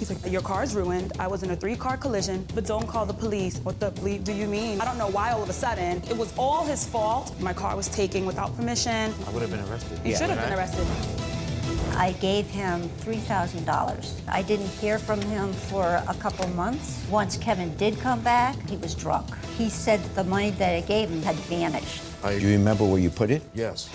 He's like, your car's ruined. I was in a 3-car collision, but don't call the police. What the bleep do you mean? I don't know why all of a sudden. It was all his fault. My car was taken without permission. I would have been arrested. He should have been arrested. I gave him $3,000. I didn't hear from him for a couple months. Once Kevin did come back, he was drunk. He said that the money that I gave him had vanished. Do you remember where you put it? Yes.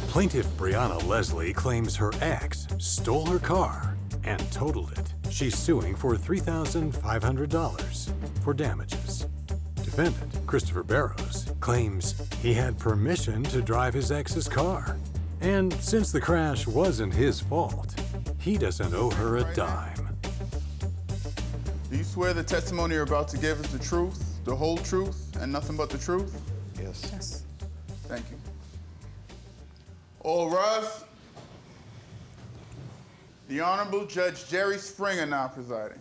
Plaintiff Brianna Leslie claims her ex stole her car and totaled it. She's suing for $3,500 for damages. Defendant Christopher Barrows claims he had permission to drive his ex's car. And since the crash wasn't his fault, he doesn't owe her a dime. Do you swear the testimony you're about to give is the truth, the whole truth, and nothing but the truth? Yes. Yes. Thank you. All rise. The Honorable Judge Jerry Springer now presiding.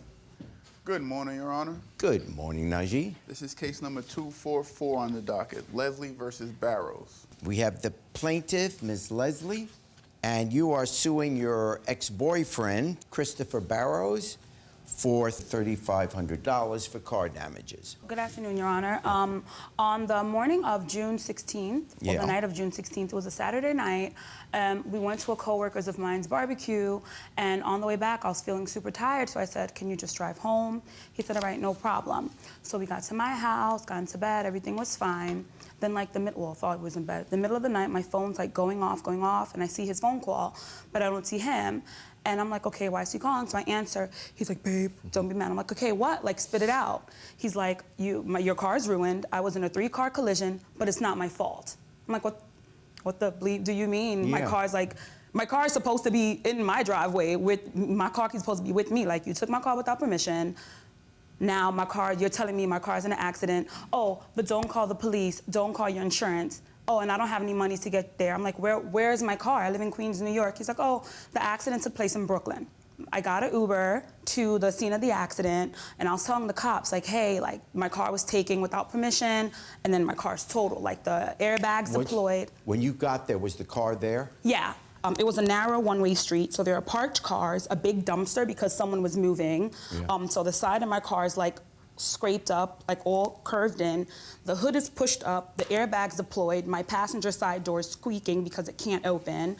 Good morning, Your Honor. Good morning, Najee. This is case number 244 on the docket, Leslie versus Barrows. We have the plaintiff, Ms. Leslie, and you are suing your ex-boyfriend, Christopher Barrows, for $3,500 for car damages. Good afternoon, Your Honor. On the morning of June 16th, or the night of June 16th, it was a Saturday night, we went to a coworker's of mine's barbecue, and on the way back, I was feeling super tired, so I said, can you just drive home? He said, all right, no problem. So we got to my house, got into bed, everything was fine. Then I thought it was in bed. The middle of the night, my phone's like going off, and I see his phone call, but I don't see him. And I'm like, okay, why is he calling? So I answer. He's like, babe, don't be mad. I'm like, okay, what? Like, spit it out. He's like, your car's ruined. I was in a 3-car collision, but it's not my fault. I'm like, what the bleep do you mean? Yeah. My car is supposed to be in my driveway my car is supposed to be with me. Like, you took my car without permission. Now you're telling me my car's in an accident. Oh, but don't call the police. Don't call your insurance. Oh, and I don't have any money to get there. I'm like, where's my car? I live in Queens, New York. He's like, oh, the accident took place in Brooklyn. I got an Uber to the scene of the accident, and I was telling the cops, like, hey, like, my car was taken without permission, and then my car's totaled, like, the airbags deployed. When you got there, was the car there? Yeah. It was a narrow one-way street, so there are parked cars, a big dumpster because someone was moving. Yeah. So the side of my car is, like, scraped up, like all curved in. The hood is pushed up, the airbags deployed, my passenger side door is squeaking because it can't open.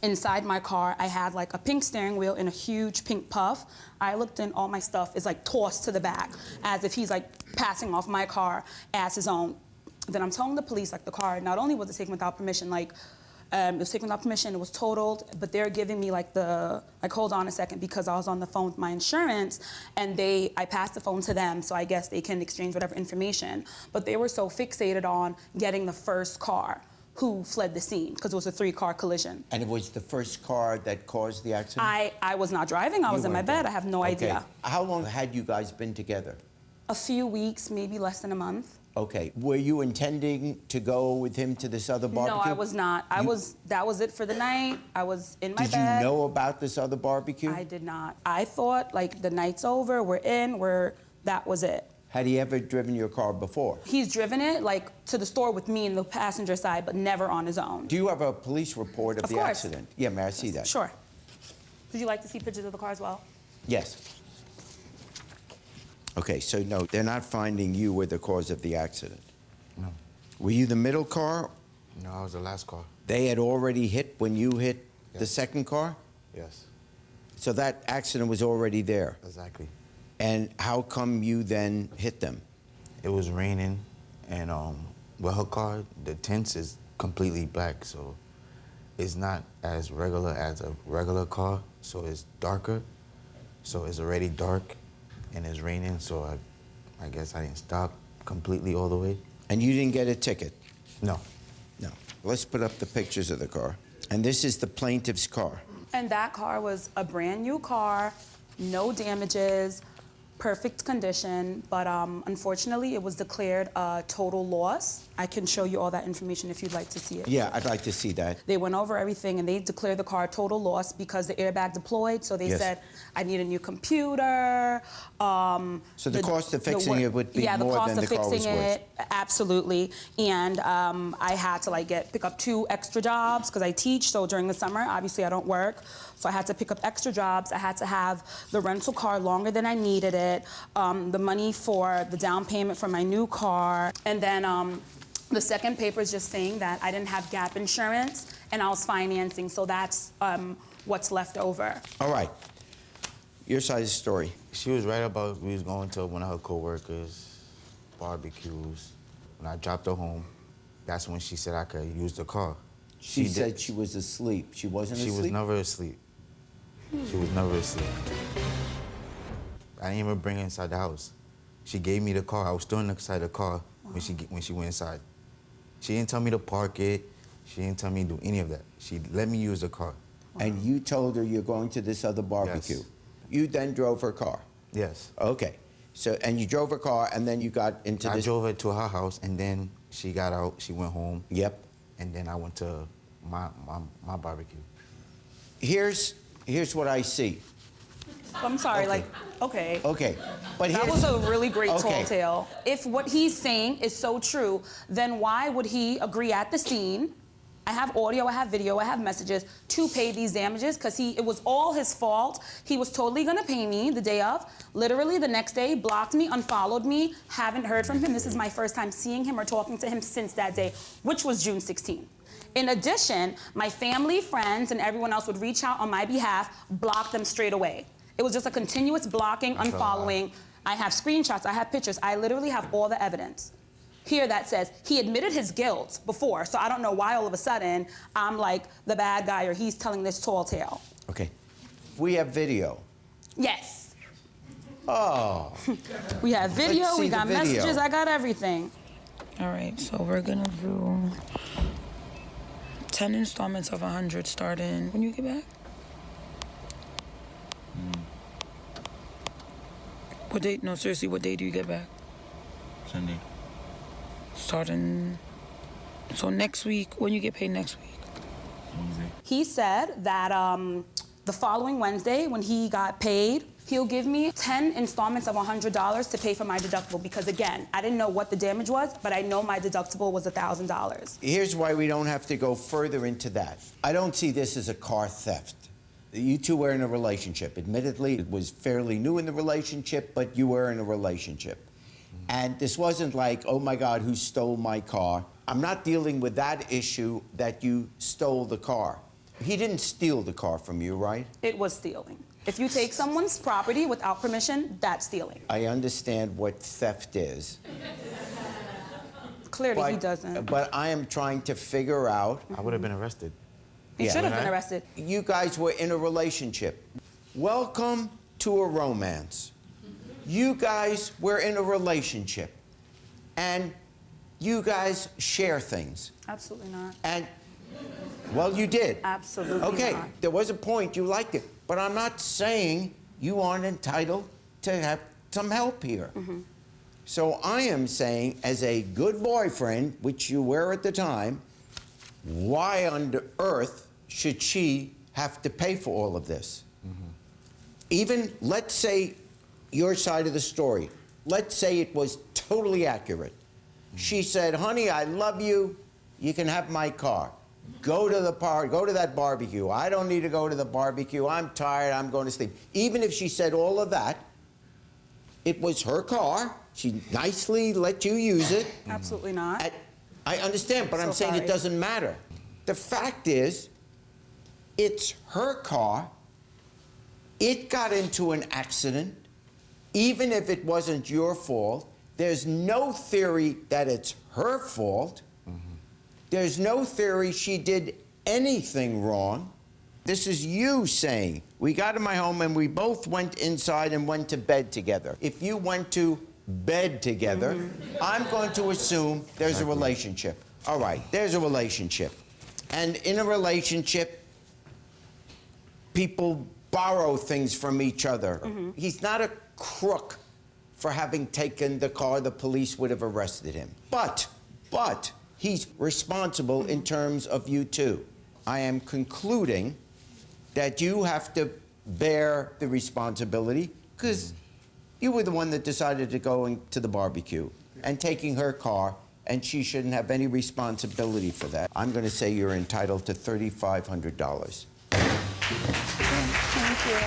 Inside my car, I had like a pink steering wheel and a huge pink puff. I looked in, all my stuff is like tossed to the back as if he's like passing off my car as his own. Then I'm telling the police, like, the car, not only was it taken without permission, like, it was taken without permission, it was totaled, but they're giving me like hold on a second, because I was on the phone with my insurance, and I passed the phone to them, so I guess they can exchange whatever information. But they were so fixated on getting the first car who fled the scene, because it was a 3-car collision. And it was the first car that caused the accident? I was not driving, I was in my bed, I have no idea. How long had you guys been together? A few weeks, maybe less than a month. Okay. Were you intending to go with him to this other barbecue? No, I was not. That was it for the night. I was in my bed. Did you know about this other barbecue? I did not. I thought, like, the night's over, that was it. Had he ever driven your car before? He's driven it, like, to the store with me in the passenger side, but never on his own. Do you have a police report of the course. accident? Yeah, may I see that? Sure. Would you like to see pictures of the car as well? Yes. Okay, so no, they're not finding you were the cause of the accident. No. Were you the middle car? No, I was the last car. They had already hit when you hit the Yes. second car? Yes. So that accident was already there. Exactly. And how come you then hit them? It was raining, and with her car, the tints is completely black, so it's not as regular as a regular car, so it's darker. So it's already dark, and it's raining, so I guess I didn't stop completely all the way. And you didn't get a ticket? No. No. Let's put up the pictures of the car. And this is the plaintiff's car. And that car was a brand new car, no damages, perfect condition, but unfortunately it was declared a total loss. I can show you all that information if you'd like to see it. Yeah, I'd like to see that. They went over everything and they declared the car total loss because the airbag deployed. So they Yes. said, I need a new computer. So the cost of fixing it would be more than the car was worth. Absolutely. And I had to pick up 2 extra jobs because I teach. So during the summer, obviously I don't work. So I had to pick up extra jobs. I had to have the rental car longer than I needed it, the money for the down payment for my new car, and then the second paper is just saying that I didn't have gap insurance and I was financing, so that's what's left over. All right. Your side of the story. She was right about we was going to one of her coworkers' barbecues. When I dropped her home, that's when she said I could use the car. She did- said she was asleep. She wasn't She asleep? was never asleep. She was never asleep. I didn't even bring her inside the house. She gave me the car. I was still inside the car when she went inside. She didn't tell me to park it. She didn't tell me to do any of that. She let me use the car. And you told her you're going to this other barbecue. Yes. You then drove her car. Yes. Okay. So, and you drove her car, and then you got into I this. drove her to her house, and then she got out. She went home. Yep. And then I went to my barbecue. Here's what I see. I'm sorry, Okay. okay. Okay. But That here's, was a really great Okay. tall tale. If what he's saying is so true, then why would he agree at the scene? I have audio, I have video, I have messages to pay these damages because it was all his fault. He was totally gonna pay me the day of. Literally the next day, blocked me, unfollowed me, haven't heard from him. This is my first time seeing him or talking to him since that day, which was June 16th. In addition, my family, friends, and everyone else would reach out on my behalf, block them straight away. It was just a continuous blocking, That's a unfollowing. I have screenshots, I have pictures, I literally have all the evidence. Here that says he admitted his guilt before, so I don't know why all of a sudden I'm like the bad guy or he's telling this tall tale. okay. We have video. Yes. Oh. We have video, Let's see we the got video. messages, I got everything. All right, so we're gonna do 10 installments of 100 starting. When you get back? What date? No, seriously, what day do you get back? Sunday. Starting. So next week, when you get paid next week? Wednesday. He said that the following Wednesday, when he got paid, he'll give me 10 installments of $100 to pay for my deductible because, again, I didn't know what the damage was, but I know my deductible was $1,000. Here's why we don't have to go further into that. I don't see this as a car theft. You two were in a relationship. Admittedly, it was fairly new in the relationship, but you were in a relationship. And this wasn't like, oh my God, who stole my car? I'm not dealing with that issue that you stole the car. He didn't steal the car from you, right? It was stealing. If you take someone's property without permission, that's stealing. I understand what theft is. Clearly, he doesn't. But I am trying to figure out. I would have been arrested. He Yeah. should have been Right? arrested. You guys were in a relationship. Welcome to a romance. You guys were in a relationship. And you guys share things. Absolutely not. And, well, you did. Absolutely Okay, not. there was a point you liked it. But I'm not saying you aren't entitled to have some help here. Mm-hmm. So I am saying, as a good boyfriend, which you were at the time, why on earth should she have to pay for all of this? Even, let's say, your side of the story. Let's say it was totally accurate. She said, honey, I love you. You can have my car. Go to the park, go to that barbecue. I don't need to go to the barbecue. I'm tired, I'm going to sleep. Even if she said all of that, it was her car. She nicely let you use it. Absolutely not. I understand, but I'm So saying it sorry. doesn't matter. The fact is, it's her car. It got into an accident. Even if it wasn't your fault, there's no theory that it's her fault. There's no theory she did anything wrong. This is you saying, we got in my home and we both went inside and went to bed together. If you went to bed together, I'm going to assume there's a relationship. All right, there's a relationship. And in a relationship, people borrow things from each other. He's not a crook for having taken the car. The police would have arrested him. But but he's responsible in terms of you too. I am concluding that you have to bear the responsibility because you were the one that decided to go to the barbecue and taking her car, and she shouldn't have any responsibility for that. I'm going to say you're entitled to $3,500. Thank you.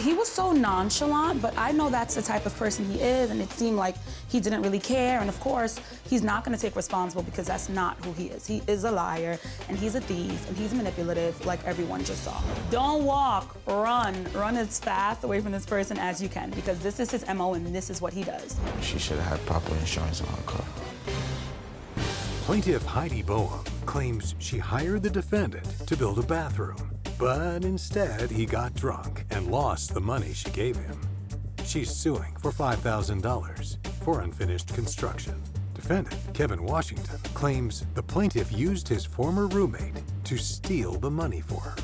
He was so nonchalant, but I know that's the type of person he is, and it seemed like he didn't really care. And of course, he's not going to take responsible because that's not who he is. He is a liar, and he's a thief, and he's manipulative, like everyone just saw. Don't walk, run. Run as fast away from this person as you can, because this is his MO, and this is what he does. She should have had proper insurance on her car. Plaintiff Heidi Boehm claims she hired the defendant to build a bathroom, but instead he got drunk and lost the money she gave him. She's suing for $5,000 for unfinished construction. Defendant Kevin Washington claims the plaintiff used his former roommate to steal the money for her.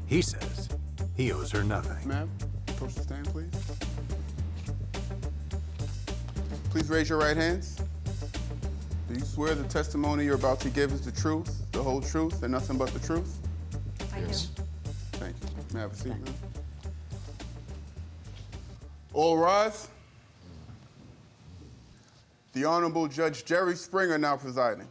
He says he owes her nothing. Ma'am, approach the stand, please. Please raise your right hands. Do you swear the testimony you're about to give is the truth, the whole truth, and nothing but the truth? I do. Thank you. May I have a seat, ma'am? All rise. The Honorable Judge Jerry Springer now presiding.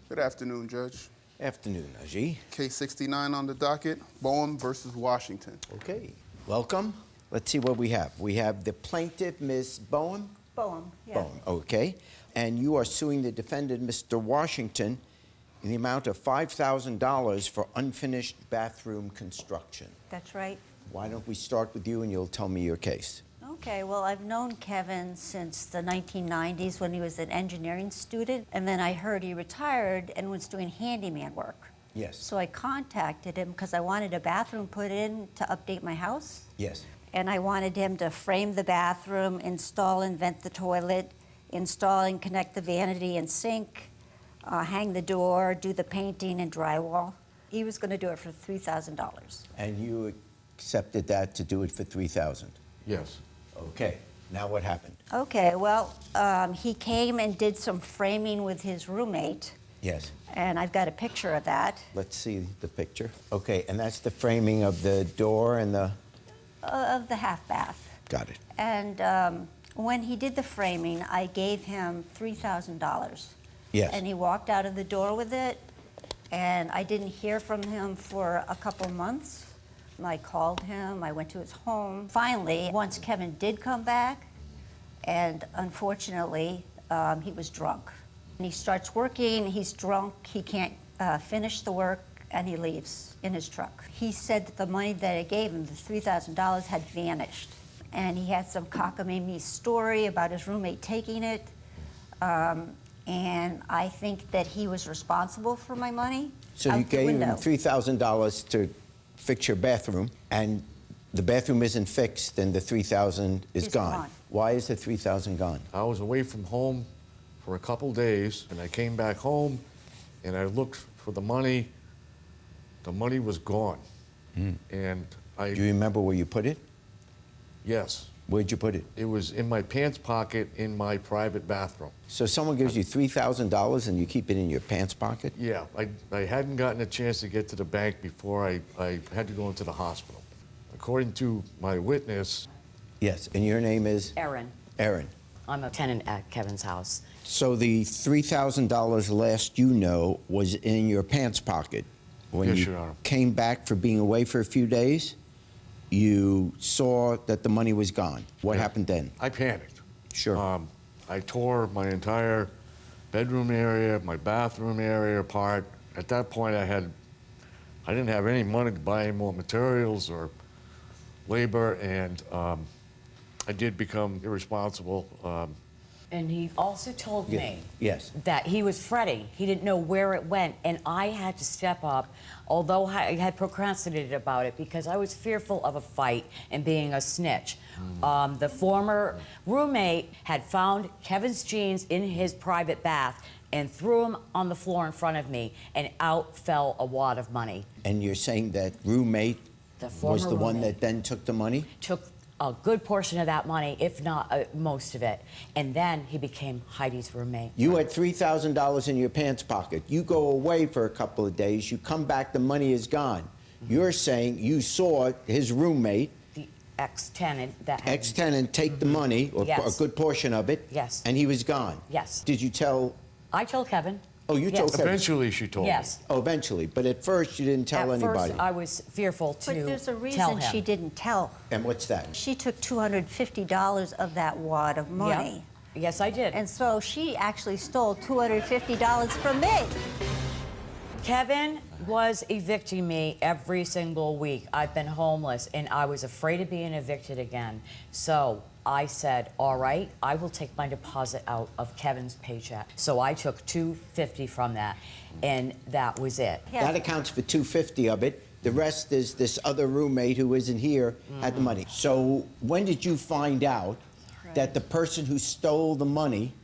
Good afternoon, Judge. Afternoon, Najee. Case 69 on the docket, Boehm versus Washington. Okay, welcome. Let's see what we have. We have the plaintiff, Ms. Boehm. Boehm, yeah. Boehm, okay. And you are suing the defendant, Mr. Washington, in the amount of $5,000 for unfinished bathroom construction. That's right. Why don't we start with you and you'll tell me your case? Okay, well, I've known Kevin since the 1990s when he was an engineering student, and then I heard he retired and was doing handyman work. Yes. So I contacted him because I wanted a bathroom put in to update my house. Yes. And I wanted him to frame the bathroom, install and vent the toilet, install and connect the vanity and sink, hang the door, do the painting and drywall. He was going to do it for $3,000. And you accepted that to do it for $3,000? Yes. Okay. Now what happened? Okay, well, he came and did some framing with his roommate, Yes. and I've got a picture of that. Let's see the picture. Okay, and that's the framing of the door and the... Of the half bath. Got it. And when he did the framing, I gave him $3,000. Yes. And he walked out of the door with it, and I didn't hear from him for a couple months. I called him, I went to his home. Finally, once Kevin did come back, and unfortunately, he was drunk. And he starts working, he's drunk, he can't finish the work, and he leaves in his truck. He said that the money that I gave him, the $3,000, had vanished. And he had some cockamamie story about his roommate taking it. And I think that he was responsible for my money. So you gave him $3,000 to fix your bathroom, and the bathroom isn't fixed, and the $3,000 is It's gone. gone. Why is the $3,000 gone? I was away from home for a couple days, and I came back home, and I looked for the money. The money was gone. And I... Do you remember where you put it? Yes. Where'd you put it? It was in my pants pocket in my private bathroom. So someone gives you $3,000 and you keep it in your pants pocket? Yeah, I hadn't gotten a chance to get to the bank before I had to go into the hospital. According to my witness... Yes, and your name is? Erin. Erin. I'm a tenant at Kevin's house. So the $3,000 last you know was in your pants pocket. When Yes, you Your Honor. came back for being away for a few days, you saw that the money was gone. What Yeah. happened then? I panicked. Sure. I tore my entire bedroom area, my bathroom area apart. At that point, I didn't have any money to buy any more materials or labor, and I did become irresponsible. And he also told me Yes. that he was fretting. He didn't know where it went, and I had to step up, although I had procrastinated about it because I was fearful of a fight and being a snitch. The former roommate had found Kevin's jeans in his private bath and threw them on the floor in front of me, and out fell a wad of money. And you're saying that roommate The former was the one roommate that then took the money? took a good portion of that money, if not most of it. And then he became Heidi's roommate. You had $3,000 in your pants pocket. You go away for a couple of days. You come back, the money is gone. You're saying you saw his roommate, The ex-tenant that had... ex-tenant, take the money, or Yes. a good portion of it, Yes. and he was gone. Yes. Did you tell? I told Kevin. Oh, you Yes. told Kevin. Eventually, she told me. Yes. Oh, eventually. But at first, you didn't tell At anybody. first, I was fearful to But there's a tell reason him. she didn't tell. And what's that? She took $250 of that wad of money. Yep. Yes, I did. And so she actually stole $250 from me. Kevin was evicting me every single week. I've been homeless, and I was afraid of being evicted again. So I said, all right, I will take my deposit out of Kevin's paycheck. So I took $250 from that, and that was it. Yeah. That accounts for $250 of it. The rest is this other roommate who isn't here had the money. So when did you find out that the person who stole the money?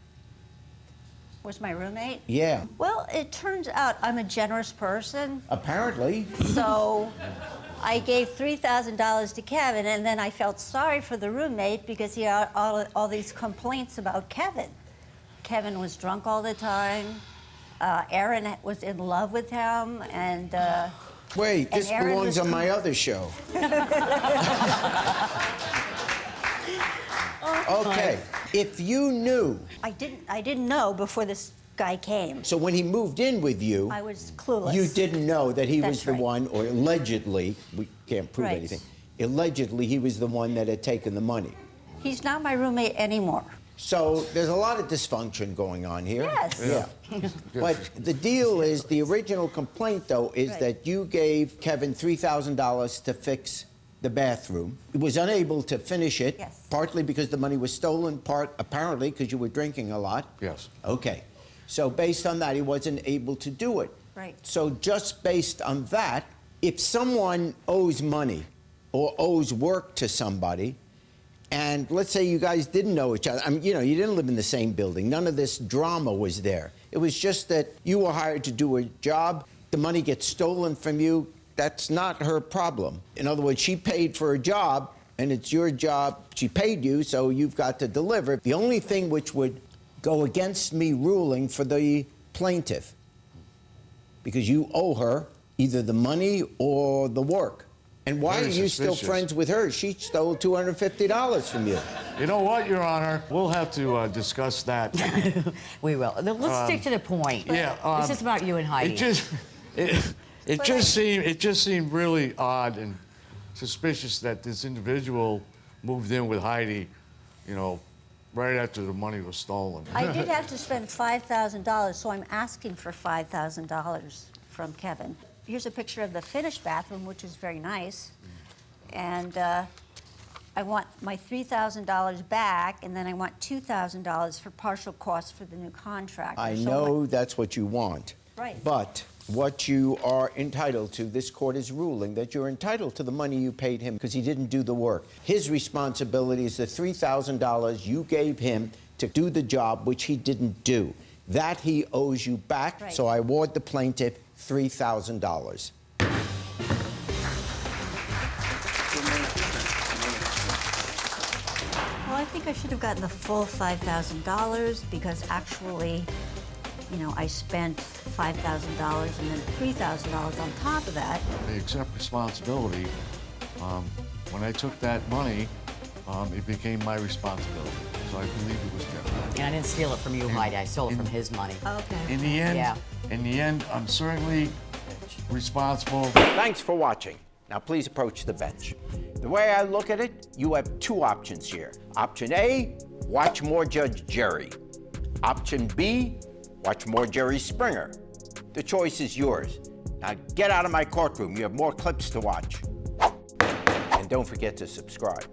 Was my roommate? Yeah, Well, it turns out I'm a generous person, apparently. so I gave $3,000 to Kevin, and then I felt sorry for the roommate because he had all these complaints about Kevin. Kevin was drunk all the time. Aaron was in love with him, and Wait, And this Aaron belongs was on my other show. Okay, if you knew, I didn't know before this guy came. so when he moved in with you, I was clueless. you didn't know that he was That's the right. one, or allegedly, we can't prove Right. anything, allegedly he was the one that had taken the money. He's not my roommate anymore. So there's a lot of dysfunction going on here. Yes. Yeah. But the deal is, the original complaint, though, is Right. that you gave Kevin $3,000 to fix the bathroom. He was unable to finish it, Yes. partly because the money was stolen, part apparently because you were drinking a lot. Yes. Okay. So based on that, he wasn't able to do it. Right. So just based on that, if someone owes money or owes work to somebody, and let's say you guys didn't know each other, I mean, you know, you didn't live in the same building, none of this drama was there. It was just that you were hired to do a job, the money gets stolen from you, that's not her problem. In other words, she paid for a job, and it's your job, she paid you, so you've got to deliver. The only thing which would go against me ruling for the plaintiff, because you owe her either the money or the work. And why Very are you still suspicious. friends with her? She stole $250 from you. You know what, Your Honor? We'll have to discuss that. We will. Let's stick to the point. Yeah. This is about you and Heidi. It just seemed really odd and suspicious that this individual moved in with Heidi, you know, right after the money was stolen. I did have to spend $5,000, so I'm asking for $5,000 from Kevin. Here's a picture of the finished bathroom, which is very nice. And I want my $3,000 back, and then I want $2,000 for partial costs for the new contractor. I So know that's what you want. Right. But what you are entitled to, this court is ruling that you're entitled to the money you paid him because he didn't do the work. His responsibility is the $3,000 you gave him to do the job, which he didn't do. That he owes you back, Right. so I award the plaintiff $3,000. Well, I think I should have gotten the full $5,000 because actually, you know, I spent $5,000 and then $3,000 on top of that. They accept responsibility. When I took that money, it became my responsibility. So I believe it was fair. And I didn't steal it from you, Heidi. I stole it from his money. Okay. In the end, I'm certainly responsible. Thanks for watching. Now please approach the bench. The way I look at it, you have two options here. Option A, watch more Judge Jerry. Option B, watch more Jerry Springer. The choice is yours. Now get out of my courtroom. You have more clips to watch. And don't forget to subscribe.